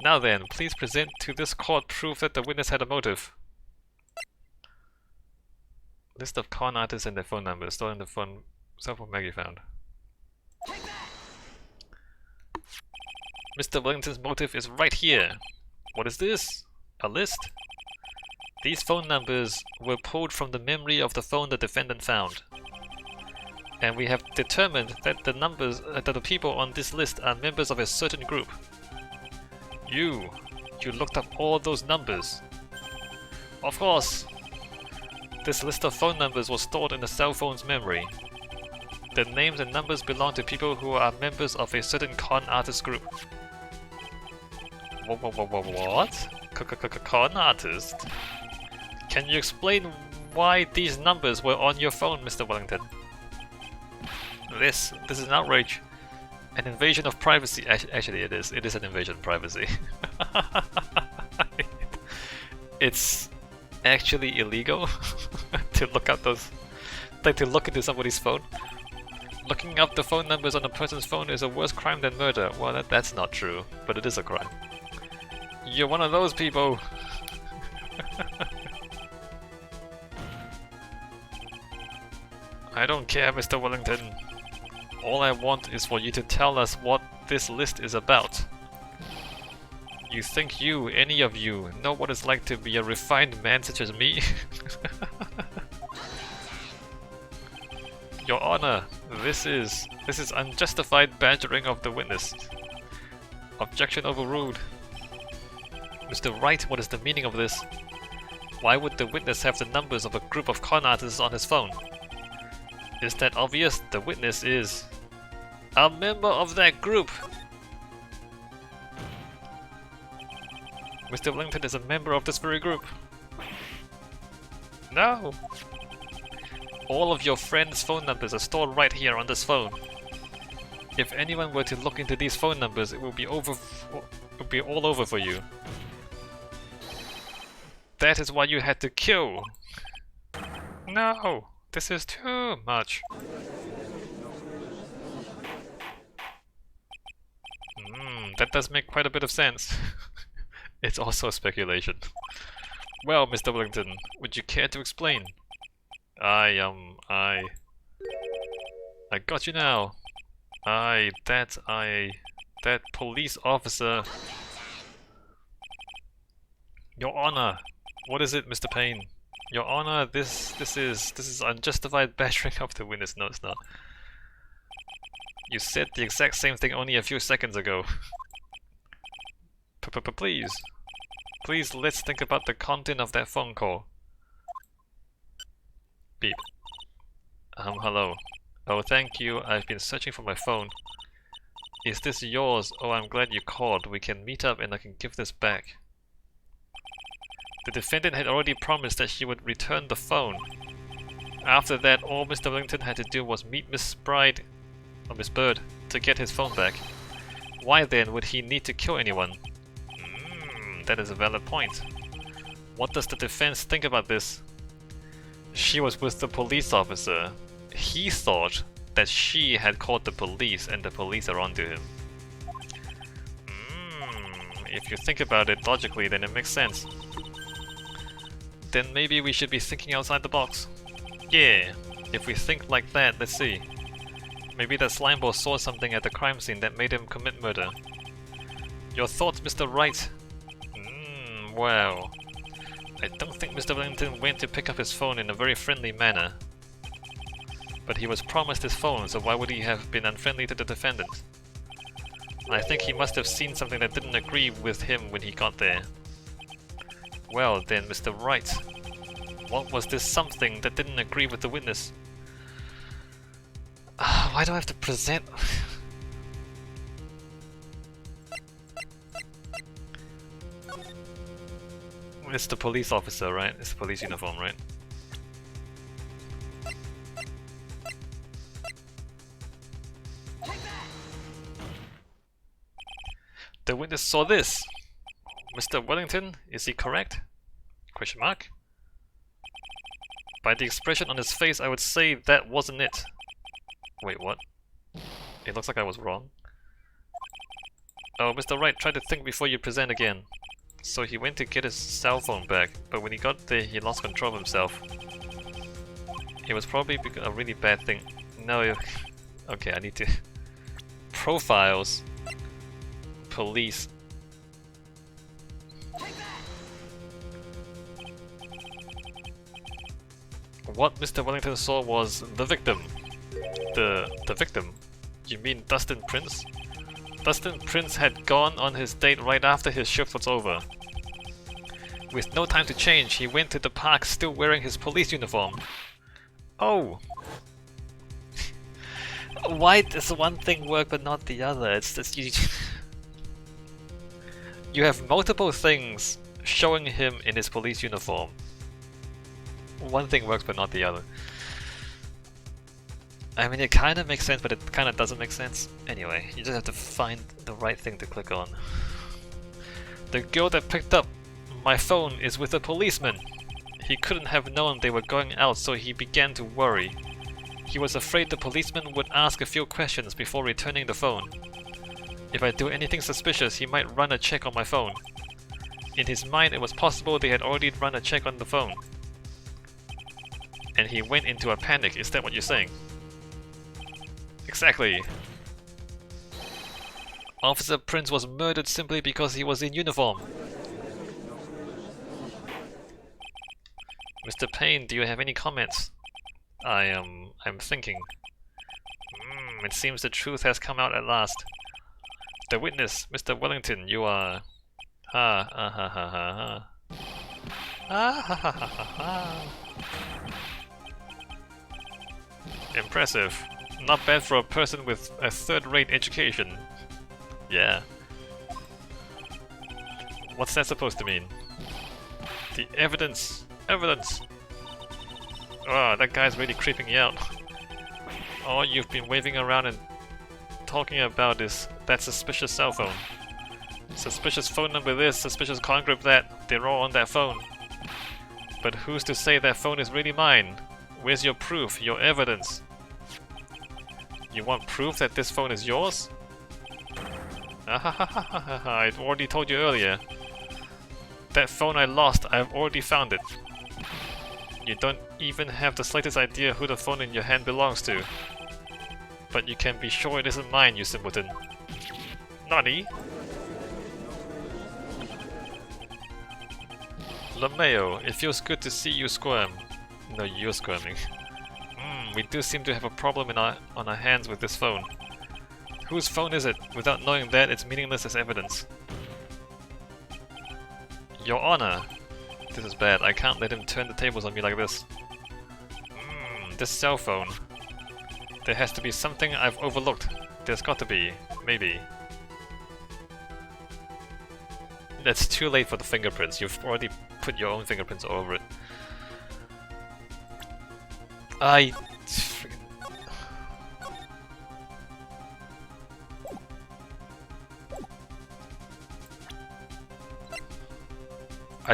Now then, please present to this court proof that the witness had a motive. List of con artists and their phone numbers stored in the cell phone Maggie found. Mr. Wellington's motive is right here. What is this? A list? These phone numbers were pulled from the memory of the phone the defendant found. And we have determined that the people on this list are members of a certain group. You looked up all those numbers. Of course. This list of phone numbers was stored in the cell phone's memory. The names and numbers belong to people who are members of a certain con artist group. What? Con artist? Can you explain why these numbers were on your phone, Mr. Wellington? This is an outrage. An invasion of privacy. Actually, it is. It is an invasion of privacy. It's actually illegal to look up those, like to look into somebody's phone. Looking up the phone numbers on a person's phone is a worse crime than murder. Well, that's not true, but it is a crime. You're one of those people. I don't care, Mr. Wellington. All I want is for you to tell us what this list is about. You think any of you, know what it's like to be a refined man such as me? Your Honor, this is unjustified badgering of the witness. Objection overruled. Mr. Wright, what is the meaning of this? Why would the witness have the numbers of a group of con artists on his phone? Is that obvious? The witness is a member of that group. Mr. Wellington is a member of this very group. No! All of your friends' phone numbers are stored right here on this phone. If anyone were to look into these phone numbers, it will be all over for you. That is why you had to kill. No! This is too much. That does make quite a bit of sense. It's also speculation. Well, Mr. Wellington, would you care to explain? I got you now. That police officer. Your Honor, what is it, Mr. Payne? Your Honor, this is unjustified badgering of the witness. No, it's not. You said the exact same thing only a few seconds ago. Please, let's think about the content of that phone call. Beep. Hello. Oh, thank you. I've been searching for my phone. Is this yours? Oh, I'm glad you called. We can meet up and I can give this back. The defendant had already promised that she would return the phone. After that, all Mr. Wellington had to do was meet Miss Bride, or Miss Bird, to get his phone back. Why then would he need to kill anyone? That is a valid point. What does the defense think about this? She was with the police officer. He thought that she had called the police and the police are onto him. If you think about it logically, then it makes sense. Then maybe we should be thinking outside the box. Yeah, if we think like that, let's see. Maybe that slimeball saw something at the crime scene that made him commit murder. Your thoughts, Mr. Wright? Well, I don't think Mr. Wellington went to pick up his phone in a very friendly manner. But he was promised his phone, so why would he have been unfriendly to the defendant? I think he must have seen something that didn't agree with him when he got there. Well then, Mr. Wright, what was this something that didn't agree with the witness? Why do I have to present? It's the police officer, right? It's the police uniform, right? The witness saw this. Mr. Wellington, is he correct? Question mark. By the expression on his face, I would say that wasn't it. Wait, what? It looks like I was wrong. Oh, Mr. Wright, try to think before you present again. So he went to get his cell phone back, but when he got there he lost control of himself. It was probably a really bad thing. No, okay, I need to... Profiles. Police. What Mr. Wellington saw was the victim. The victim? You mean Dustin Prince? Dustin Prince had gone on his date right after his shift was over. With no time to change, he went to the park still wearing his police uniform. Oh! Why does one thing work but not the other? It's just you have multiple things showing him in his police uniform. One thing works but not the other. I mean, it kind of makes sense, but it kind of doesn't make sense. Anyway, you just have to find the right thing to click on. The girl that picked up my phone is with a policeman. He couldn't have known they were going out, so he began to worry. He was afraid the policeman would ask a few questions before returning the phone. If I do anything suspicious, he might run a check on my phone. In his mind, it was possible they had already run a check on the phone. And he went into a panic, is that what you're saying? Exactly. Officer Prince was murdered simply because he was in uniform. Mr. Payne, do you have any comments? I'm thinking. It seems the truth has come out at last. The witness, Mr. Wellington, you are... Ha ha ha ha ha ha. Ha ha ha ha ha. Impressive. Not bad for a person with a third-rate education. Yeah. What's that supposed to mean? The evidence! Evidence! Oh, that guy's really creeping me out. All you've been waving around and talking about is that suspicious cell phone. Suspicious phone number this, suspicious con group that. They're all on that phone. But who's to say that phone is really mine? Where's your proof, your evidence? You want proof that this phone is yours? I've already told you earlier. That phone I lost, I've already found it. You don't even have the slightest idea who the phone in your hand belongs to. But you can be sure it isn't mine, you simpleton. Nani? LeMayo, it feels good to see you squirm. No, you're squirming. We do seem to have a problem on our hands with this phone. Whose phone is it? Without knowing that, it's meaningless as evidence. Your Honor! This is bad. I can't let him turn the tables on me like this. This cell phone. There has to be something I've overlooked. There's got to be. Maybe. It's too late for the fingerprints. You've already put your own fingerprints all over it. I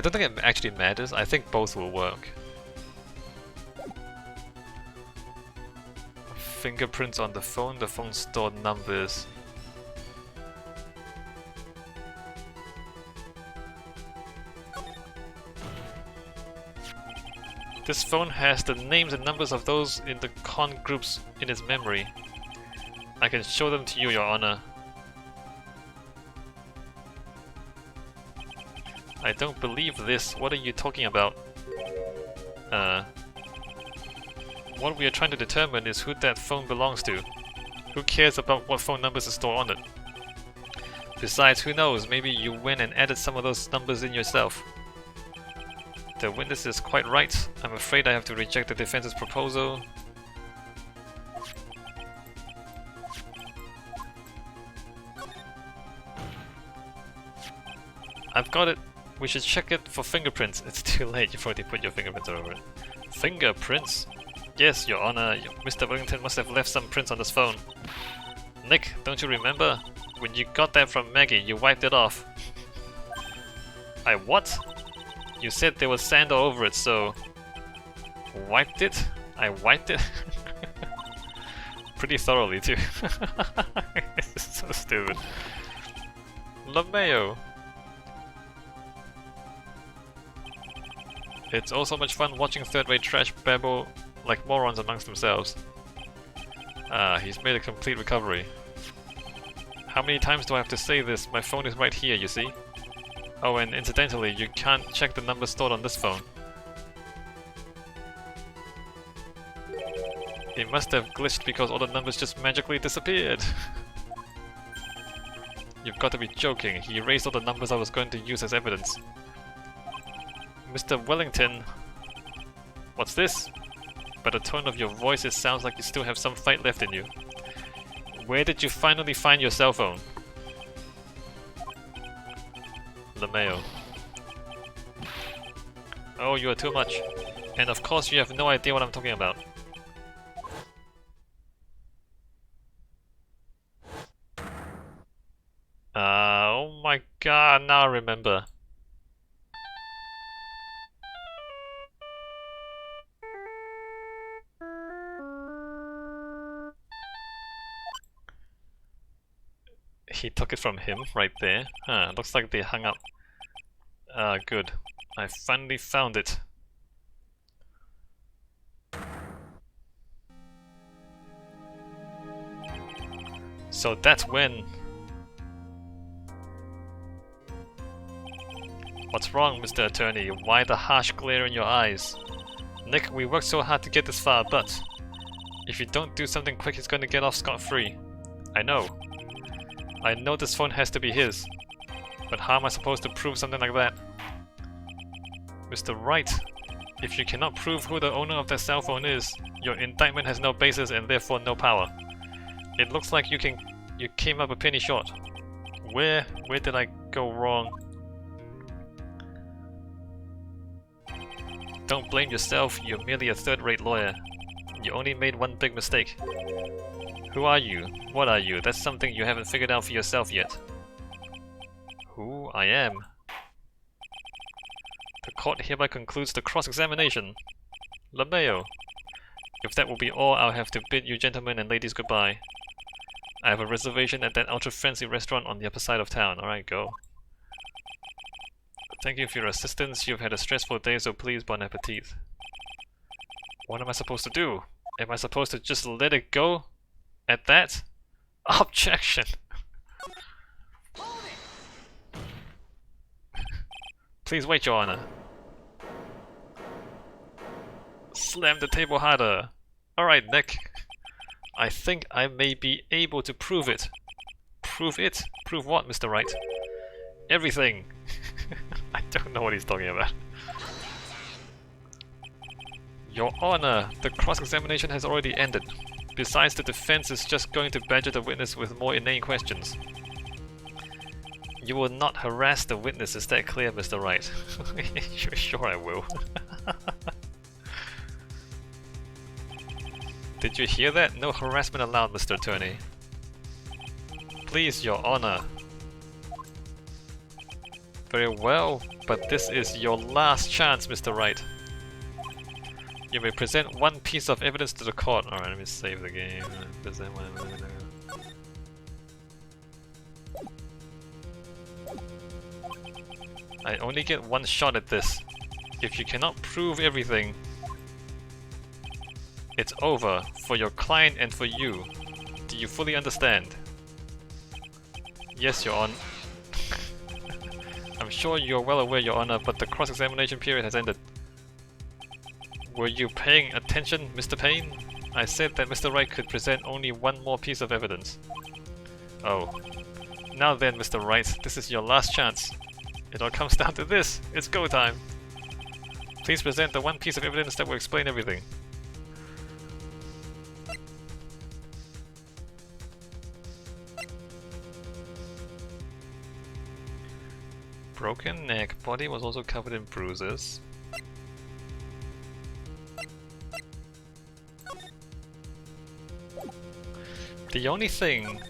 don't think it actually matters. I think both will work. Fingerprints on the phone stored numbers. This phone has the names and numbers of those in the con groups in its memory. I can show them to you, Your Honor. I don't believe this. What are you talking about? What we are trying to determine is who that phone belongs to. Who cares about what phone numbers are stored on it? Besides, who knows, maybe you went and added some of those numbers in yourself. The witness is quite right. I'm afraid I have to reject the defense's proposal. I've got it. We should check it for fingerprints. It's too late, you've already put your fingerprints all over it. Fingerprints? Yes, Your Honor. Mr. Wellington must have left some prints on this phone. Nick, don't you remember? When you got that from Maggie, you wiped it off. I what? You said there was sand all over it, so... Wiped it? I wiped it? Pretty thoroughly, too. It's so stupid. LeMayo! It's also much fun watching third-rate trash babble like morons amongst themselves. Ah, he's made a complete recovery. How many times do I have to say this? My phone is right here, you see? Oh, and incidentally, you can't check the number stored on this phone. It must have glitched because all the numbers just magically disappeared. You've got to be joking. He erased all the numbers I was going to use as evidence. Mr. Wellington... What's this? By the tone of your voice, it sounds like you still have some fight left in you. Where did you finally find your cell phone? LeMayo. Oh, you are too much. And of course you have no idea what I'm talking about. Oh my god, now I remember. He took it from him, right there. Huh, looks like they hung up. Good. I finally found it. So that's when... What's wrong, Mr. Attorney? Why the harsh glare in your eyes? Nick, we worked so hard to get this far, but... if you don't do something quick, he's gonna get off scot-free. I know. I know this phone has to be his. But how am I supposed to prove something like that? Mr. Wright, if you cannot prove who the owner of that cell phone is, your indictment has no basis and therefore no power. It looks like you came up a penny short. Where did I go wrong? Don't blame yourself, you're merely a third-rate lawyer. You only made one big mistake. Who are you? What are you? That's something you haven't figured out for yourself yet. Who I am? The court hereby concludes the cross-examination. LeMayo. If that will be all, I'll have to bid you gentlemen and ladies goodbye. I have a reservation at that ultra-fancy restaurant on the upper side of town. Alright, go. Thank you for your assistance. You've had a stressful day, so please bon appetit. What am I supposed to do? Am I supposed to just let it go? At that? Objection! Please wait, Your Honor. Slam the table harder. Alright, Nick. I think I may be able to prove it. Prove it? Prove what, Mr. Wright? Everything! I don't know what he's talking about. Your Honor, the cross-examination has already ended. Besides, the defense is just going to badger the witness with more inane questions. You will not harass the witness, is that clear, Mr. Wright? Sure I will. Did you hear that? No harassment allowed, Mr. Attorney. Please, Your Honor. Very well, but this is your last chance, Mr. Wright. You may present one piece of evidence to the court. Alright, let me save the game. I only get one shot at this. If you cannot prove everything, it's over for your client and for you. Do you fully understand? Yes, Your Honor. I'm sure you're well aware, Your Honor, but the cross-examination period has ended. Were you paying attention, Mr. Payne? I said that Mr. Wright could present only one more piece of evidence. Oh. Now then, Mr. Wright, this is your last chance. It all comes down to this. It's go time. Please present the one piece of evidence that will explain everything. Broken neck, body was also covered in bruises. The only thing...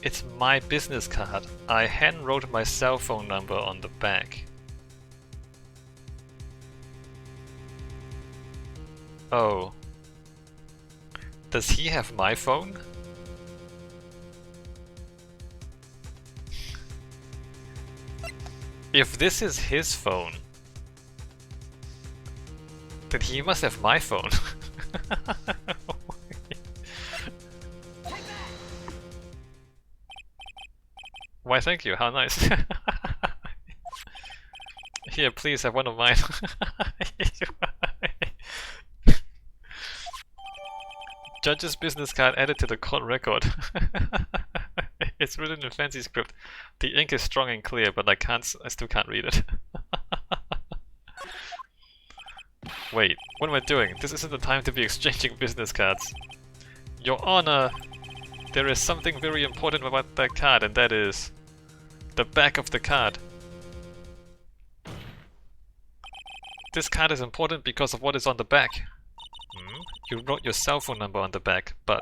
It's my business card. I hand-wrote my cell phone number on the back. Oh. Does he have my phone? If this is his phone, then he must have my phone. Why, thank you, how nice. Here, please have one of mine. Judge's business card added to the court record. It's written in fancy script. The ink is strong and clear, but I still can't read it. Wait, what am I doing? This isn't the time to be exchanging business cards. Your Honor, there is something very important about that card, and that is the back of the card. This card is important because of what is on the back. You wrote your cell phone number on the back, but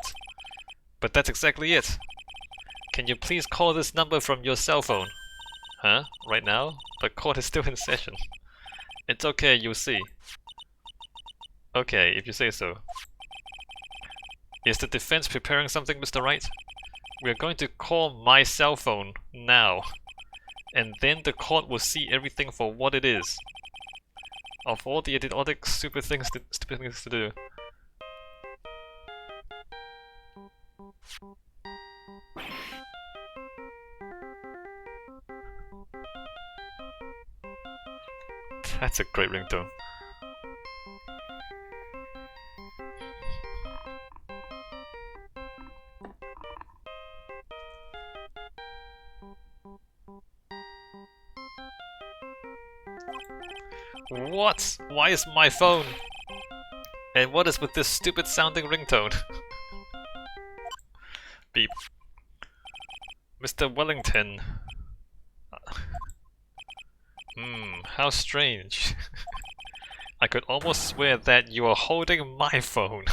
that's exactly it. Can you please call this number from your cell phone? Huh? Right now? The court is still in session. It's okay, you'll see. Okay, if you say so. Is the defense preparing something, Mr. Wright? We are going to call my cell phone now. And then the court will see everything for what it is. Of all the idiotic stupid things to do. That's a great ringtone. What? Why is my phone? And what is with this stupid sounding ringtone? Beep. Mr. Wellington. How strange. I could almost swear that you are holding my phone.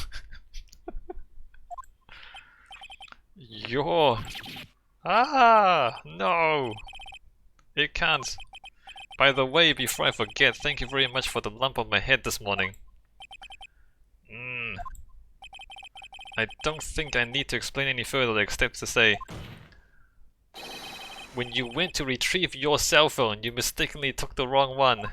You're... Ah! No! It can't. By the way, before I forget, thank you very much for the lump on my head this morning. I don't think I need to explain any further except to say... When you went to retrieve your cell phone, you mistakenly took the wrong one.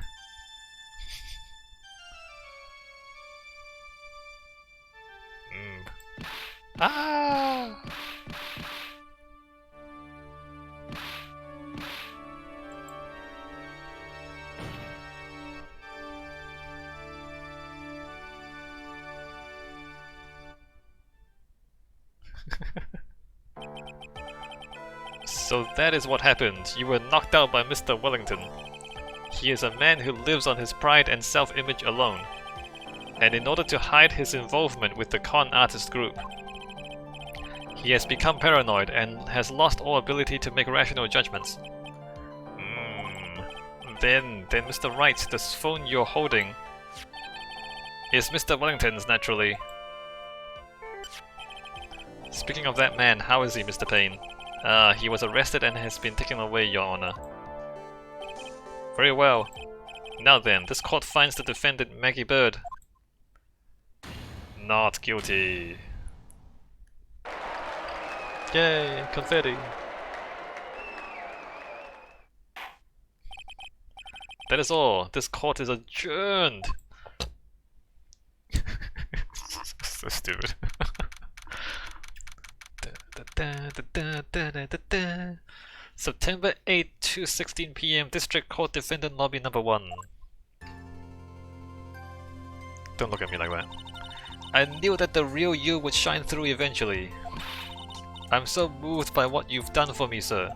Ah! So that is what happened. You were knocked out by Mr. Wellington. He is a man who lives on his pride and self-image alone. And in order to hide his involvement with the con artist group, he has become paranoid and has lost all ability to make rational judgments. Then Mr. Wright, the phone you're holding is Mr. Wellington's, naturally. Speaking of that man, how is he, Mr. Payne? He was arrested and has been taken away, Your Honor. Very well. Now then, this court finds the defendant Maggie Bird not guilty. Yay, confetti. That is all. This court is adjourned. So stupid. September 8, 2:16 PM, District Court Defendant Lobby number 1. Don't look at me like that. I knew that the real you would shine through eventually. I'm so moved by what you've done for me, sir.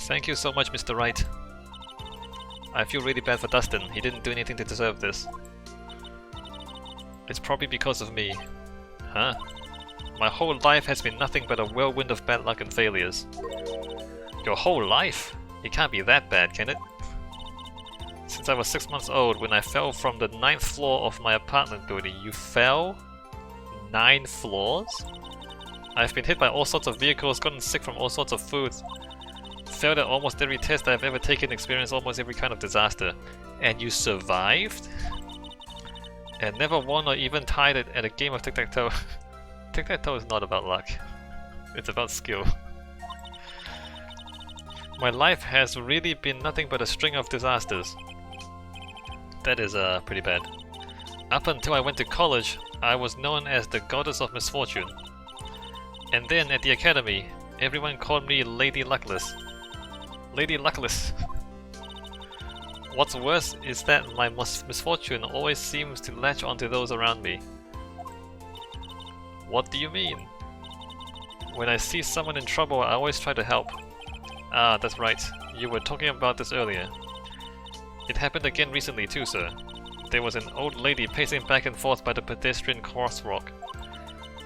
Thank you so much, Mr. Wright. I feel really bad for Dustin. He didn't do anything to deserve this. It's probably because of me. Huh? My whole life has been nothing but a whirlwind of bad luck and failures. Your whole life? It can't be that bad, can it? Since I was 6 months old, when I fell from the 9th floor of my apartment building. You fell? 9 floors? I've been hit by all sorts of vehicles, gotten sick from all sorts of foods, failed at almost every test I've ever taken, experienced almost every kind of disaster. And you survived? and never won or even tied it at a game of tic-tac-toe. Tic-tac-toe is not about luck. It's about skill. My life has really been nothing but a string of disasters. That is pretty bad. Up until I went to college, I was known as the Goddess of Misfortune. And then at the academy, everyone called me Lady Luckless. Lady Luckless! What's worse is that my misfortune always seems to latch onto those around me. What do you mean? When I see someone in trouble, I always try to help. Ah, that's right. You were talking about this earlier. It happened again recently too, sir. There was an old lady pacing back and forth by the pedestrian crosswalk.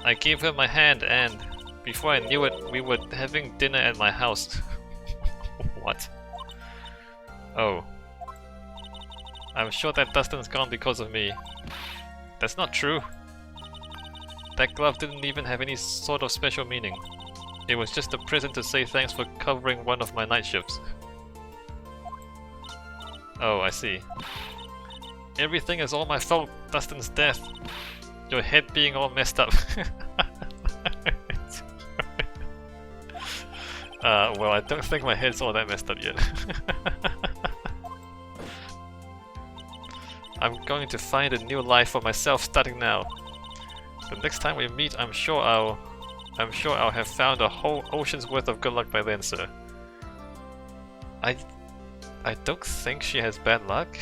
I gave her my hand and, before I knew it, we were having dinner at my house. What? Oh. I'm sure that Dustin's gone because of me. That's not true. That glove didn't even have any sort of special meaning. It was just a present to say thanks for covering one of my night shifts. Oh, I see. Everything is all my fault, Dustin's death. Your head being all messed up. Well, I don't think my head's all that messed up yet. I'm going to find a new life for myself starting now. The next time we meet, I'm sure I'll have found a whole ocean's worth of good luck by then, sir. I don't think she has bad luck.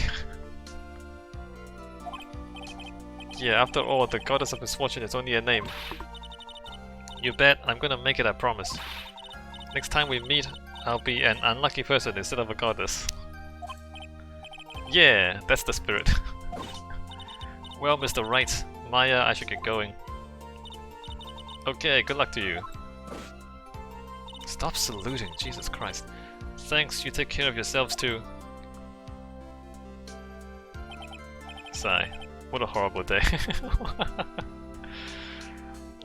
Yeah, after all, the Goddess of Misfortune is only a name. You bet, I'm gonna make it, I promise. Next time we meet, I'll be an unlucky person instead of a goddess. Yeah, that's the spirit. Well, Mr. Wright, Maya, I should get going. Okay, good luck to you. Stop saluting, Jesus Christ. Thanks, you take care of yourselves too. Sigh. What a horrible day.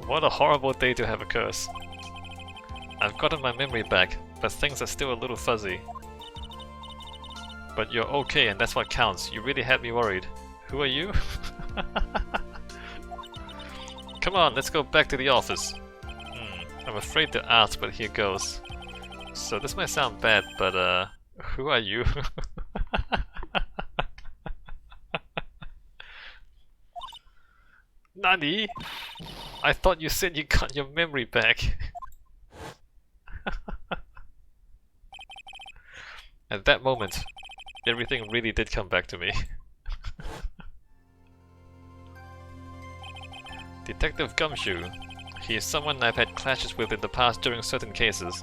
What a horrible day to have a curse. I've gotten my memory back, but things are still a little fuzzy. But you're okay and that's what counts. You really had me worried. Who are you? Come on, let's go back to the office. I'm afraid to ask, but here goes. So this might sound bad, but who are you? Nani? I thought you said you got your memory back. At that moment, everything really did come back to me. Detective Gumshoe. He is someone I've had clashes with in the past during certain cases,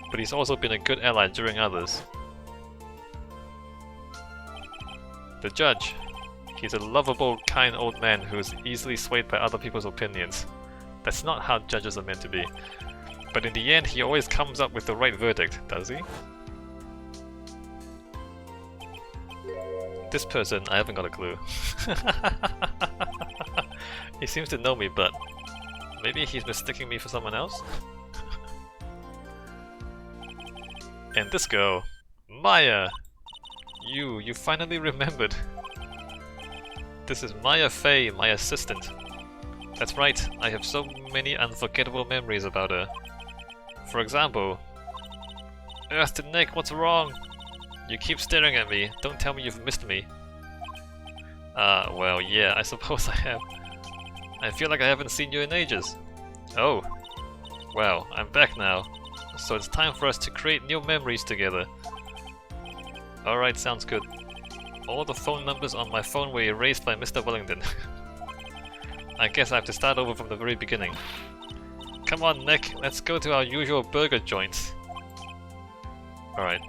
but he's also been a good ally during others. The Judge. He's a lovable, kind old man who is easily swayed by other people's opinions. That's not how judges are meant to be. But in the end, he always comes up with the right verdict, does he? This person, I haven't got a clue. He seems to know me, but maybe he's mistaking me for someone else? And this girl, Maya! You finally remembered. This is Maya Fey, my assistant. That's right, I have so many unforgettable memories about her. For example... Earth to Nick, what's wrong? You keep staring at me, don't tell me you've missed me. Well, yeah, I suppose I have. I feel like I haven't seen you in ages. Oh. Well, I'm back now. So it's time for us to create new memories together. Alright, sounds good. All the phone numbers on my phone were erased by Mr. Wellington. I guess I have to start over from the very beginning. Come on, Nick, let's go to our usual burger joint. Alright.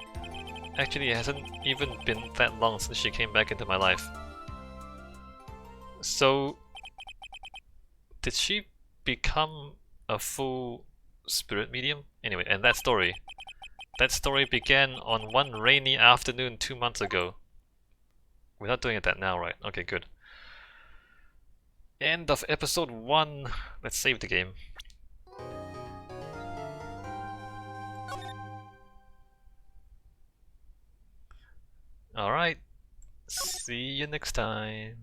Actually, it hasn't even been that long since she came back into my life. So... did she become a full spirit medium? Anyway, and that story. That story began on one rainy afternoon 2 months ago. We're not doing it that now, right? Okay, good. End of episode 1. Let's save the game. Alright. See you next time.